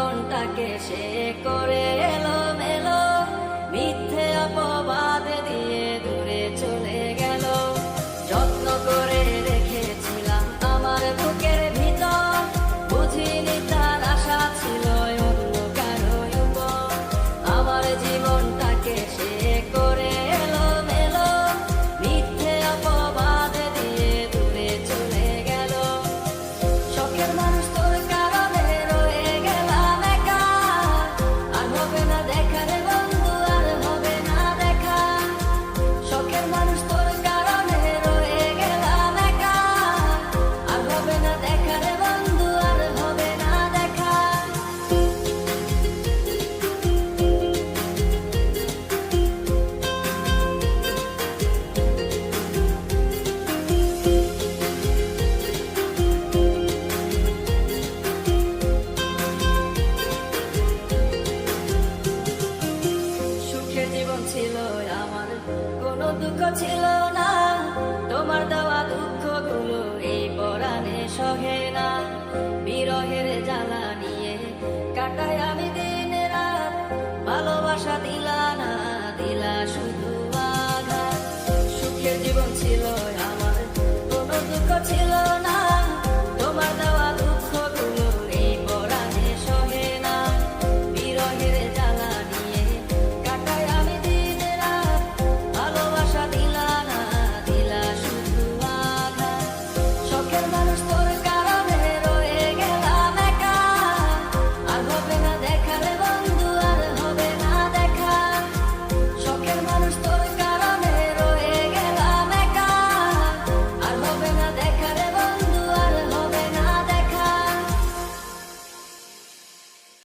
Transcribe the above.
জীবনটাকে সে করে এলোমেলো, মিথ্যে অপবাদ দিয়ে দূরে চলে গেল। যত্ন করে রেখেছিলাম আমার বুকের ভিতর, বুঝিনি তার আশা ছিল অন্য কারো উপর। আমার জীবনটাকে সে করে এলোমেলো, মিথ্যে অপবাদ দিয়ে দূরে চলে গেল। শখের মানুষ তোর কারণে রয়ে গেলাম একা, আর হবে না দেখা রে বন্ধু, আর হবে না দেখা। শখের মানুষ তোর কারণে রয়ে গেলাম একা, আর হবে না দেখা রে বন্ধু, আর হবে না দেখা। সুখের জীবন ছিল আমার, কোনো দুঃখ ছিল না। তোমার দেওয়া দুঃখগুলো এই পরাণে সহে না। বিরহের জ্বালা নিয়ে কাটাই আমি দিন রাত, ভালোবাসা দিলাম